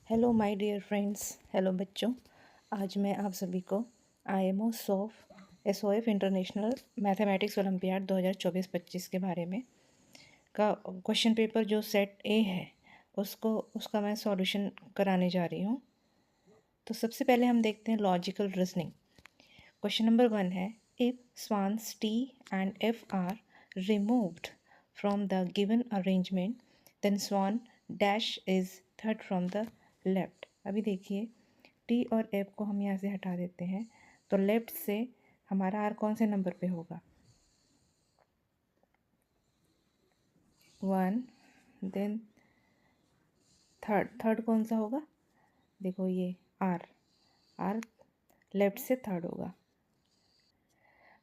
Hello my dear friends. Hello बच्चों। आज मैं आप सभी को IMO SOF international mathematics olympiad 2024-25 के बारे में का क्वेश्चन पेपर जो सेट ए है उसका मैं सॉल्यूशन कराने जा रही हूँ। तो सबसे पहले हम देखते हैं लॉजिकल रीजनिंग। क्वेश्चन नंबर 1 है, if swans T and F R removed from the given arrangement then swan dash is third from the left. अभी देखिए, टी और एफ को हम यहाँ से हटा देते हैं तो लेफ्ट से हमारा आर कौन से नंबर पे होगा? 1, देन थर्ड कौन सा होगा? देखो ये आर लेफ्ट से थर्ड होगा।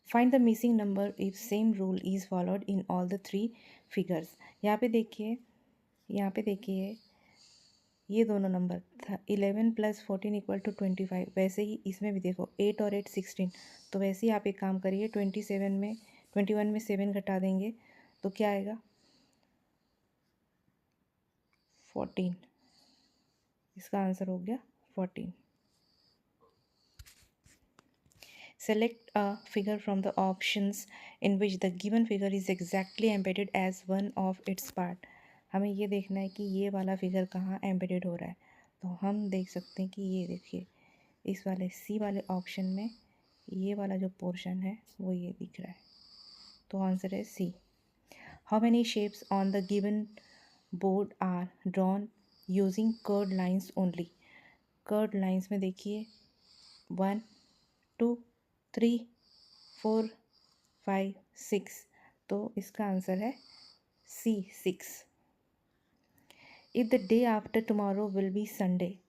Find the missing number if same rule is followed in all the three figures. यहाँ पे देखिए ये दोनों नंबर था 11 + 14 = 25। वैसे ही इसमें भी देखो 8 और 8 16। तो वैसे ही आप एक काम करिए, 21 में 7 घटा देंगे तो क्या आएगा? 14। इसका आंसर हो गया 14। Select a figure from the options in which the given figure is exactly embedded as one of its part। हमें ये देखना है कि ये वाला फिगर कहाँ एम्बेडेड हो रहा है। तो हम देख सकते हैं कि ये देखिए, इस वाले सी वाले ऑप्शन में ये वाला जो पोर्शन है वो ये दिख रहा है। तो आंसर है C. How many shapes on the given board are drawn using curved lines only. Curved lines में देखिए 1 2 3 4 5 6। तो इसका आंसर है C 6। If the day after tomorrow will be Sunday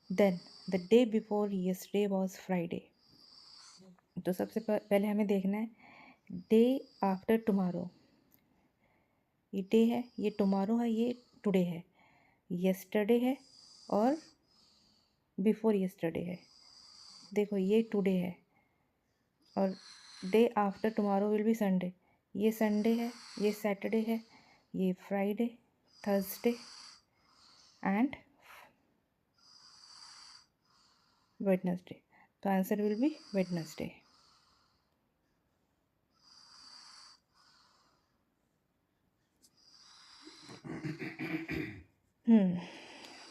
then the day before yesterday was Friday. तो सबसे पहले हमें देखना है डे आफ्टर टुमारो। ये डे है, ये टुमारो है, ये टुडे है, यस्टरडे है और बिफोर यस्टरडे है। देखो ये टुडे है और day after tomorrow will be Sunday. ये संडे है, ये सैटरडे है, ये फ्राइडे, थर्सडे एंड वेडनेसडे। तो answer will be Wednesday.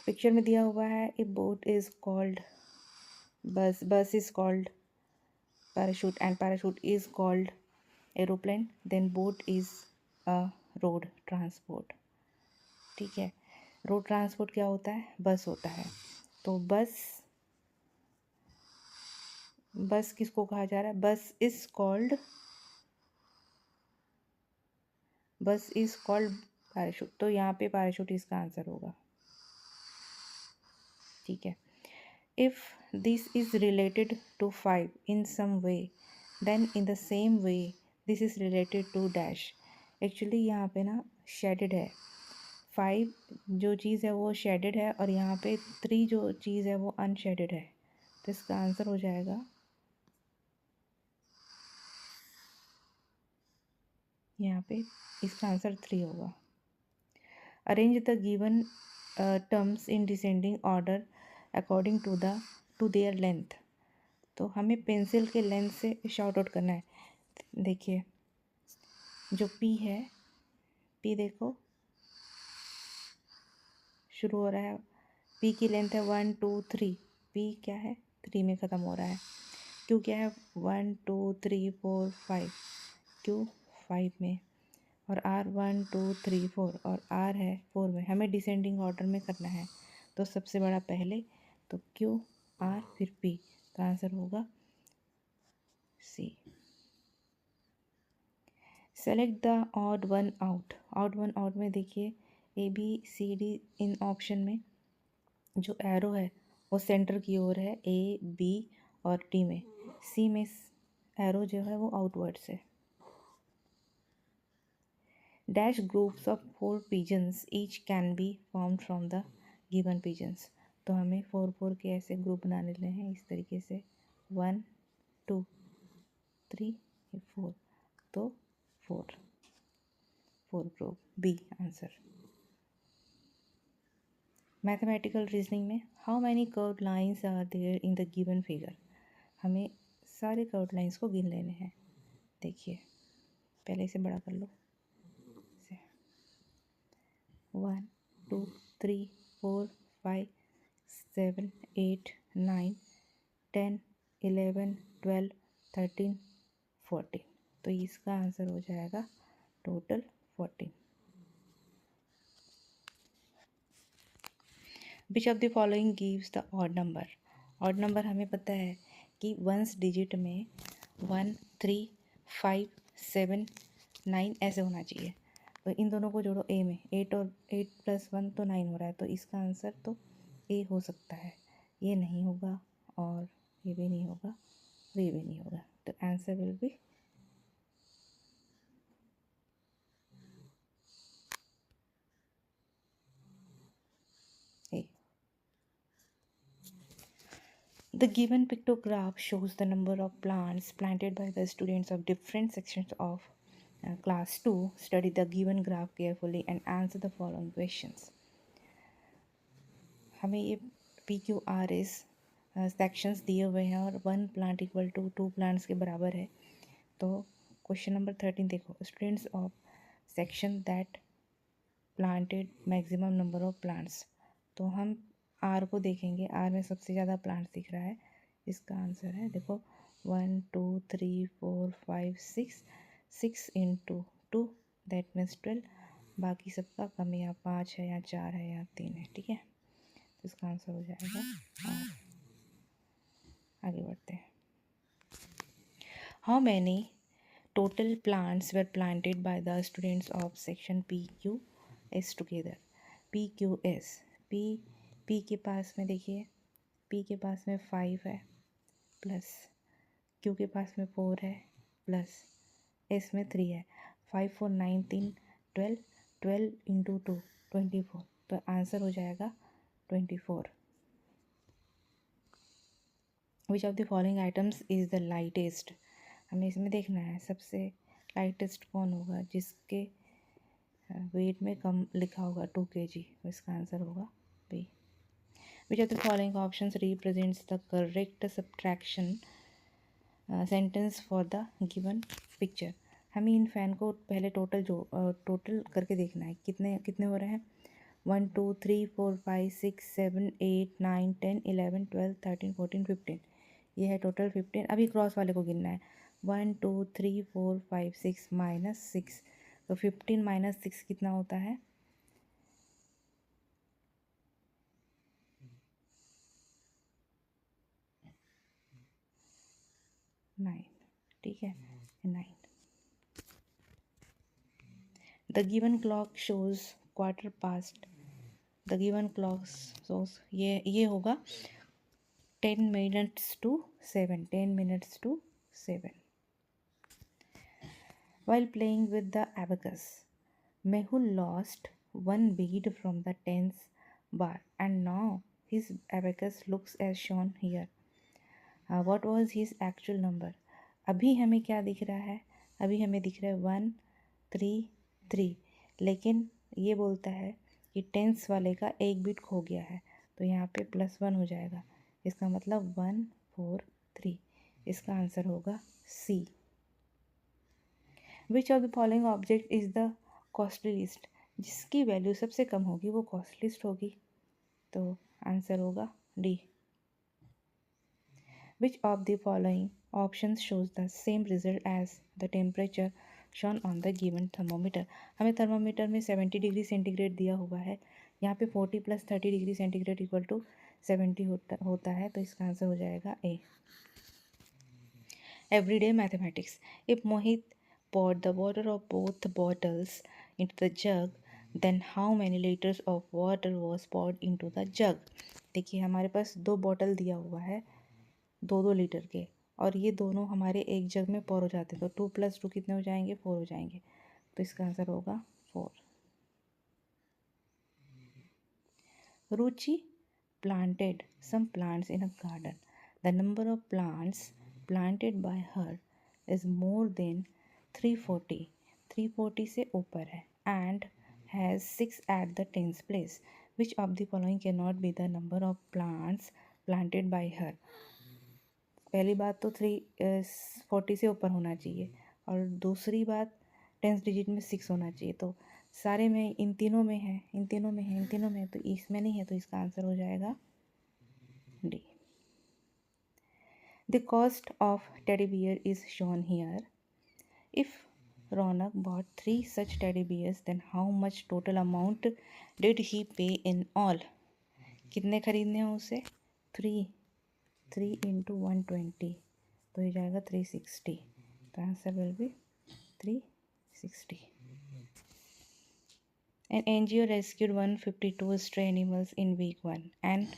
Picture में दिया हुआ है, a boat is called bus is called parachute and parachute is called aeroplane, then boat is a road transport. ठीक है, रोड ट्रांसपोर्ट क्या होता है? बस होता है। तो बस किसको कहा जा रहा है? बस इज कॉल्ड पैराशूट। तो यहाँ पे पैराशूट इसका आंसर होगा। ठीक है, if this is related to 5 in some way then in the same way this is related to dash. Actually यहाँ पे ना शेडेड है, 5 जो चीज़ है वो शेडेड है और यहाँ पे 3 जो चीज़ है वो अनशेडेड है। तो इसका आंसर हो जाएगा, यहाँ पे इसका आंसर 3 होगा। Arrange the given terms in descending order according to their length. तो हमें पेंसिल के लेंथ से शॉर्ट आउट करना है। देखिए जो पी है, पी देखो शुरू हो रहा है, पी की लेंथ है 1 2 3। पी क्या है? 3 में ख़त्म हो रहा है। क्यू क्या है? 1 2 3 4 5। क्यू 5 में। और आर 1 2 3 4 और आर है 4 में। हमें डिसेंडिंग ऑर्डर में करना है। तो सबसे बड़ा पहले, तो क्यू आर फिर पी। तो आंसर होगा C. Select the odd one out. Odd one out में देखिए ए बी सी डी, इन ऑप्शन में जो एरो है वो सेंटर की ओर है ए बी और डी में। सी में एरो जो है वो आउटवर्ड्स है। Dash groups of 4 pigeons each can be formed from the given pigeons। तो हमें 4 के ऐसे ग्रुप बनाने हैं इस तरीके से 1 2 3 4। तो 4 group, B answer. Mathematical reasoning में how many curved lines are there in the given figure, हमें सारे कर्व्ड लाइंस को गिन लेने हैं। देखिए पहले इसे बड़ा कर लो, 1 2 3 4 5 7 8 9 10 11 12 13 14, तो इसका आंसर हो जाएगा total 14। Which of the following gives the odd number, odd number हमें पता है कि वंस डिजिट में 1 3 5 7 9 ऐसे होना चाहिए, तो इन दोनों को जोड़ो ए में, 8 और 8 + 1 तो 9 हो रहा है, तो इसका आंसर तो ए हो सकता है। ये नहीं होगा और ये भी नहीं होगा और ये भी नहीं होगा, तो answer will B A. The given pictograph shows the number of plants planted by the students of different sections of class 2. Study the given graph carefully and answer the following questions. हमें ये PQRS sections दिए हुए हैं और 1 plant equal to 2 plants के बराबर है। तो क्वेश्चन नंबर 13 देखो, students of section that planted maximum number of plants, तो हम आर को देखेंगे, आर में सबसे ज़्यादा प्लांट्स दिख रहा है, इसका आंसर है देखो 1 2 3 4 5 6, 6 × 2 दैट मीन्स 12, बाकी सबका कम या 5 है या 4 है या 3 है, ठीक है, तो इसका आंसर हो जाएगा और आगे बढ़ते हैं। How many total plants were planted by the students of section PQS together, PQS, P के पास में देखिए, पी के पास में 5 है प्लस क्यू के पास में 4 है प्लस एस में 3 है, 5 4 9 3 12, 12 × 2 24, तो आंसर हो जाएगा 24। विच of the following items is the lightest, हमें इसमें देखना है सबसे लाइटेस्ट कौन होगा, जिसके वेट में कम लिखा होगा 2 kg, तो इसका आंसर होगा B. Which of the following options represents the correct subtraction sentence for the given picture, हमें इन फैन को पहले टोटल करके देखना है, कितने कितने हो रहे हैं, 1 2 3 4 5 6 7 8 9 10 11 12 13 14 15, ये है टोटल 15। अभी क्रॉस वाले को गिनना है, 1 2 3 4 5 6 -6, तो 15 - 6 कितना होता है, 9, ठीक है 9। The given clock shows quarter past, the given clock shows, ये होगा 10 minutes to 7, 10 minutes to 7। While playing with the abacus, Mehul lost one bead from the tens bar and now his abacus looks as shown here. What was his actual number? अभी हमें क्या दिख रहा है, अभी हमें दिख रहा है 1 3 3, लेकिन ये बोलता है कि टेंस वाले का एक बीट खो गया है, तो यहाँ पे +1 हो जाएगा, इसका मतलब 1 4 3, इसका आंसर होगा C. Which of the following object is the costliest, जिसकी वैल्यू सबसे कम होगी वो कॉस्टलिस्ट होगी, तो आंसर होगा D. Which of the following option shows the same result as the temperature shown on the given thermometer, हमें thermometer में 70 डिग्री सेंटीग्रेड दिया हुआ है, यहाँ पे 40 + 30 डिग्री सेंटीग्रेड इक्वल टू 70 होता है, तो इसका आंसर हो जाएगा ए। Everyday mathematics. If Mohit poured the water of both bottles into the jug, then how many liters of water was poured into the jug? देखिए हमारे पास 2 बॉटल दिया हुआ है 2-2 लीटर के, और ये दोनों हमारे एक जग में पोर हो जाते हैं, तो 2 + 2 कितने हो जाएंगे, 4 हो जाएंगे, तो इसका आंसर होगा 4। रुचि planted some plants in a garden. The number of plants planted by her is more than 340, 340 से ऊपर है, and has 6 at the 10th place. Which of the following can not be the number of plants planted by हर। पहली बात तो 40 से ऊपर होना चाहिए, और दूसरी बात 10 डिजिट में 6 होना चाहिए। तो सारे में इन तीनों में है, इन तीनों में है, इन तीनों में है, तो इसमें नहीं है, तो इसका आंसर हो जाएगा D. The cost of teddy bear is shown here. If Ronak bought 3 such teddy bears, then how much total amount did he pay in all? कितने खरीदने हैं उसे? 3 इंटू 120, तो ये जाएगा 360। तो answer will B 360। An NGO rescued 152 stray animals in week 1 and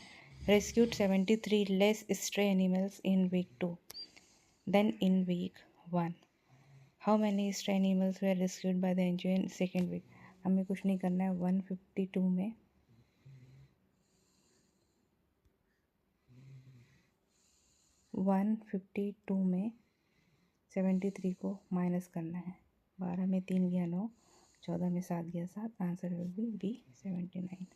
rescued 73 less stray animals in week 2 than in week 1. How many stray animals were rescued by the NGO in second week? हमें कुछ नहीं करना है। 152 में 73 को minus करना है। 12 में 3 गया 9, 14 में 7 गया 7। Answer will be B 79।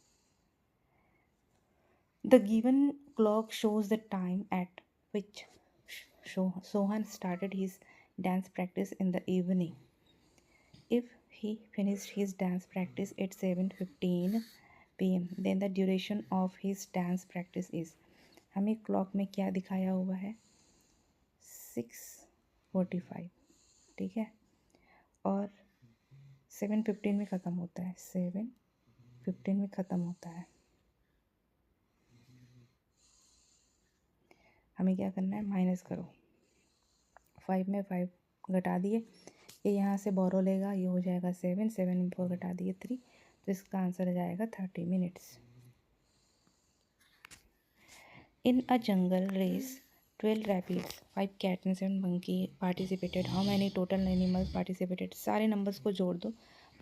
The given clock shows the time at which Sohan started his dance practice in the evening. If he finished his dance practice at 7:15 p.m., then the duration of his dance practice is। हमें clock में क्या दिखाया हुआ है? 6:45, ठीक है, और 7:15 में ख़त्म होता है, 7:15 में ख़त्म होता है। हमें क्या करना है? माइनस करो। 5 में 5 घटा दिए, ये यहाँ से बोरो लेगा, ये हो जाएगा 7 में 4 घटा दिए 3, तो इसका आंसर आ जाएगा 30 minutes. In a jungle race, 12 rabbits, 5 cats and 7 monkey participated. How many total animals participated? सारे नंबर्स को जोड़ दो।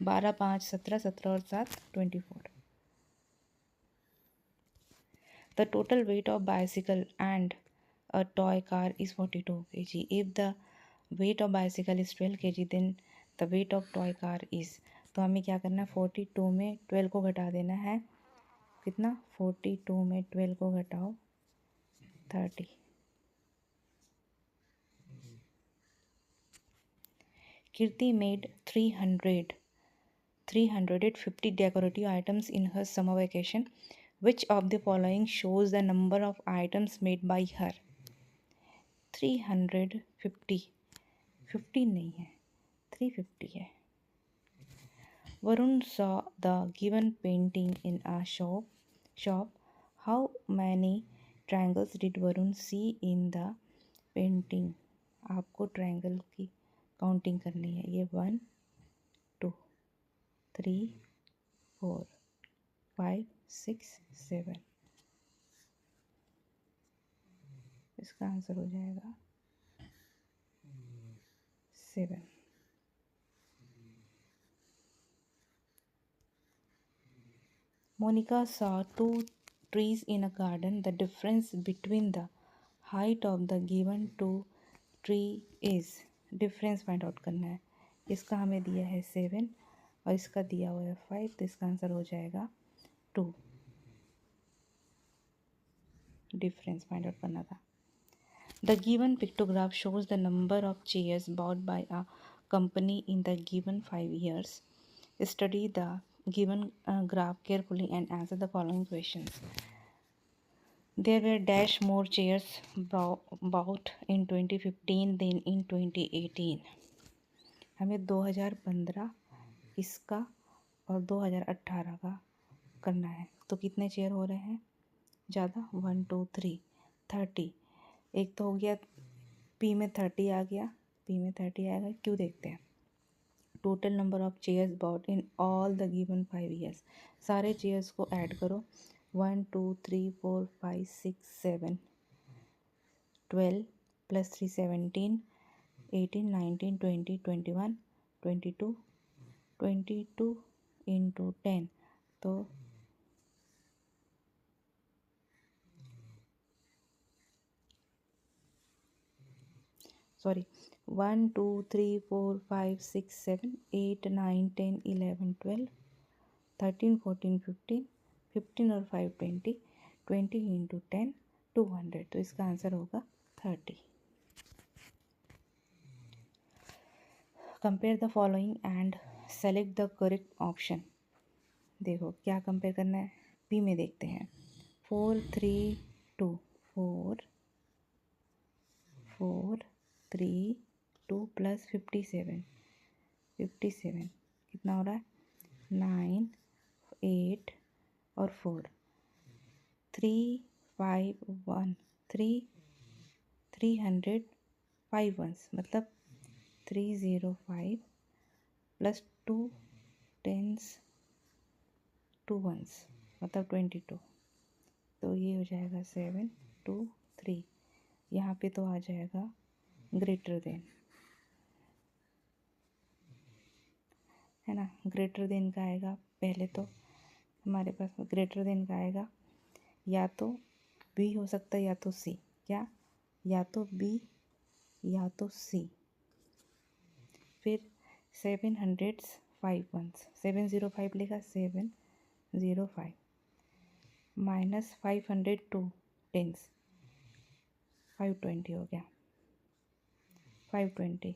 12, 5, 17, 17 और 7 24। The total weight of bicycle and a toy car is 42 kg. If the weight of bicycle is 12 kg, then the weight of toy car is। तो हमें क्या करना है? 42 में 12 को घटा देना है। कितना? 42 में 12 को घटाओ 30। Kirti made 350 decorative items in her summer vacation. Which of the following shows the number of items made by her? 350, 50 नहीं है, 350 है। Varun saw the given painting in a shop. How many triangles did Varun see in the painting? आपको triangle की counting करनी है। ये 1, 2, 3, 4, 5, 6, 7। इसका answer हो जाएगा 7। Monica saw 2 trees in a garden. The difference between the height of the given 2 tree is। Difference find out करना है। इसका हमें दिया है 7 और इसका दिया हुआ है 5, तो इसका आंसर हो जाएगा 2। डिफरेंस फाइंड आउट करना था। The given pictograph shows the number of chairs bought by a company in the given 5 years. Study the given graph carefully and answer the following questions. There were dash more chairs bought in 2015 than in 2018. हमें 2015 इसका और 2018 का करना है। तो कितने chair हो रहे हैं ज़्यादा? 1, 2, 3, 30। एक तो हो गया, पी में 30 आ गया, पी में 30 आएगा। क्यों देखते हैं। Total number of chairs bought in all the given 5 years. सारे चेयर्स को ऐड करो। 1, 2, 3, 4, 5, 6, 7, 12 + 3 17, 18, 19, 20, 21, 22, 22 इंटू 10, तो सॉरी 1, 2, 3, 4, 5, 6, 7, 8, 9, 10, 11, 12, 13, 14, 15, 15 और 5 20, 20 इंटू 10 200, तो इसका आंसर होगा 30। Compare the following and select the correct option. देखो क्या कंपेयर करना है, बी में देखते हैं। 4 3 2, 4 4 3 2 प्लस 57, 57 कितना हो रहा है, 9 8 और 4, 3 5 1, 300 5 वंस मतलब 305 प्लस 2 टेंस 2 वंस मतलब 22, तो ये हो जाएगा 7 2 3। यहाँ पे तो आ जाएगा ग्रेटर देन, है ना, ग्रेटर देन का आएगा। पहले तो हमारे पास ग्रेटर देन का आएगा, या तो बी हो सकता है या तो सी, क्या, या तो बी या तो सी। फिर 705 वंस, 705 लेगा, 705 माइनस 502 टेंस 520 हो गया, 520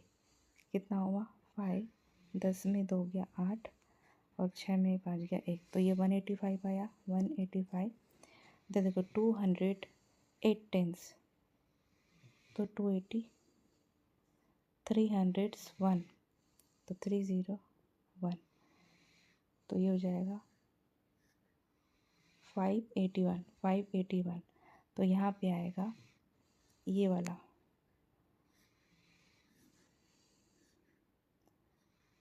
कितना हुआ 5, 10 में 2 गया 8 और 6 में 5 गया 1, तो ये 185 आया, 185। तो देखो 208 टेंस तो 280, 301 तो 301, तो ये हो जाएगा 581, 581। तो यहाँ पे आएगा ये वाला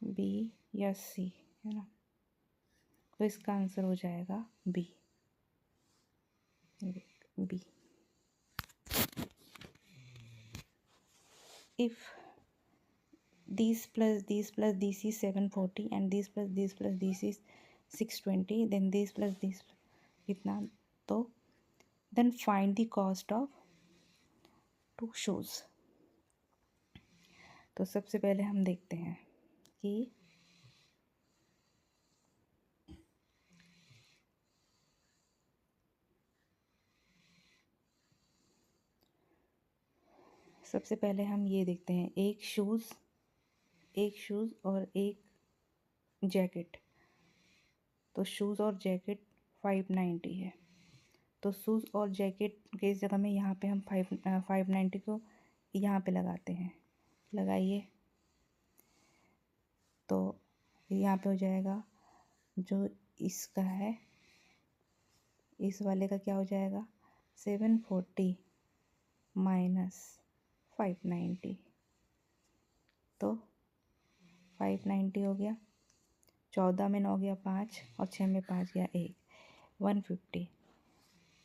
बी या सी, है ना, तो इसका आंसर हो जाएगा B, B. If this plus this is 740 and this plus this is 620, then this plus this कितना, तो then find the cost of 2 shoes। तो सबसे पहले हम देखते हैं कि सबसे पहले हम ये देखते हैं, एक शूज़ और एक जैकेट, तो शूज़ और जैकेट 590 है, तो शूज़ और जैकेट के इस जगह में यहाँ पे हम 590 को यहाँ पे लगाते हैं, लगाइए, तो यहाँ पे हो जाएगा जो इसका है, इस वाले का क्या हो जाएगा 740 माइनस 590, तो 590 हो गया, 14 में 9 गया 5 और 6 में 5 गया 1, 150।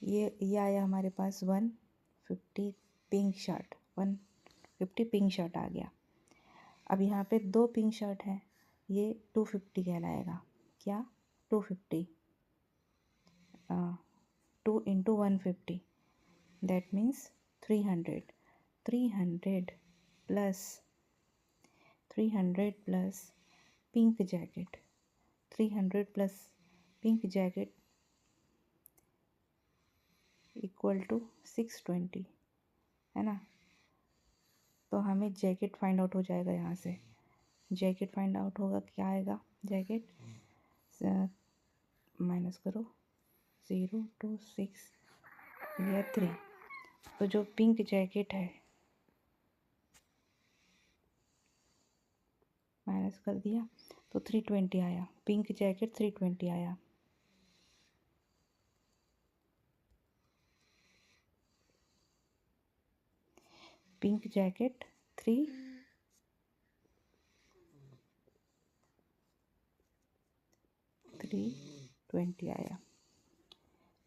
ये आया हमारे पास 150 पिंक शर्ट, 150 पिंक शर्ट आ गया। अब यहाँ पे 2 पिंक शर्ट हैं, ये 250 कहलाएगा, क्या 250 2 into 150 that means 300, 300 plus pink jacket, 300 plus pink jacket equal to 620, है ना, तो हमें जैकेट फाइंड आउट हो जाएगा। यहाँ से जैकेट फाइंड आउट होगा, क्या आएगा, जैकेट माइनस करो 0 2 6 या 3, तो जो पिंक जैकेट है माइनस कर दिया तो 320 आया, पिंक जैकेट 320 आया। पिंक जैकेट 320 आया,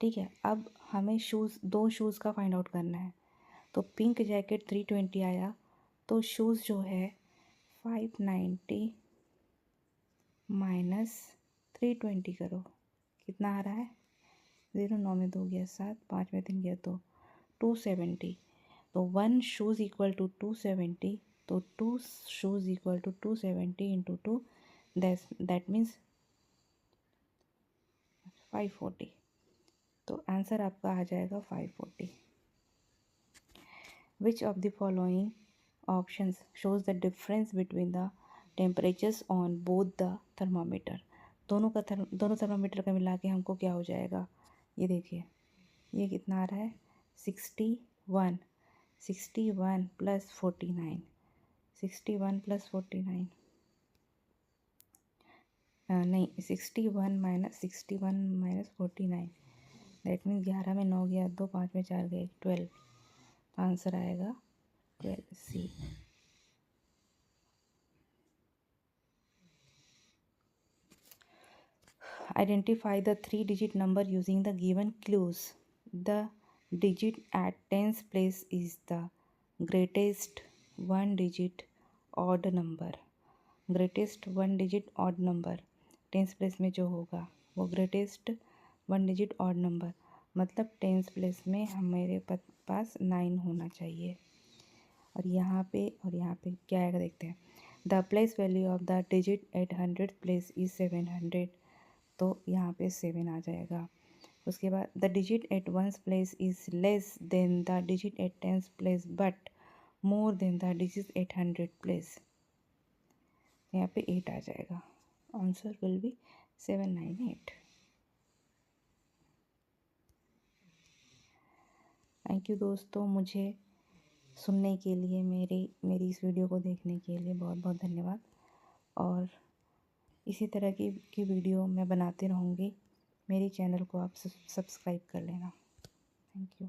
ठीक है। अब हमें दो शूज़ का फाइंड आउट करना है, तो पिंक जैकेट 320 आया, तो शूज़ जो है 590 माइनस 320 करो, कितना आ रहा है 0 9 में 2 गया 7, 5 में 3 गया 2, 270, तो 1 शूज़ इक्वल टू 270, तो 2 shoes equal to 270 into 2 that means 540, तो आंसर आपका आ जाएगा 540। Which of the following options shows the difference between the temperatures on both the thermometer. दोनों थर्मामीटर का मिला के हमको क्या हो जाएगा, ये देखिए, ये कितना आ रहा है 61, 61 प्लस 49, 61 प्लस 49, नहीं 61 माइनस 49, दैट मीन्स 11 में 9 गया, 2 5 में 4 गए 12, तो आंसर आएगा 12 सी। Identify the three-digit number using the given clues. The digit at tens place is the greatest one-digit odd number. Greatest one-digit odd number tens place में जो होगा वो greatest one digit odd number, मतलब tens place में हमारे पास 9 होना चाहिए। और यहाँ पे क्या आएगा देखते हैं। The place value of the digit at 100 place is 700, तो यहाँ पे 7 आ जाएगा। उसके बाद the digit at ones place is less than the digit at tens place but more than the digit at 100 place, यहाँ पे 8 आ जाएगा। Answer will be 798। Thank you दोस्तों, मुझे सुनने के लिए, मेरी इस वीडियो को देखने के लिए बहुत बहुत धन्यवाद। और इसी तरह की वीडियो मैं बनाती रहूँगी। मेरे चैनल को आप सब्सक्राइब कर लेना। Thank you.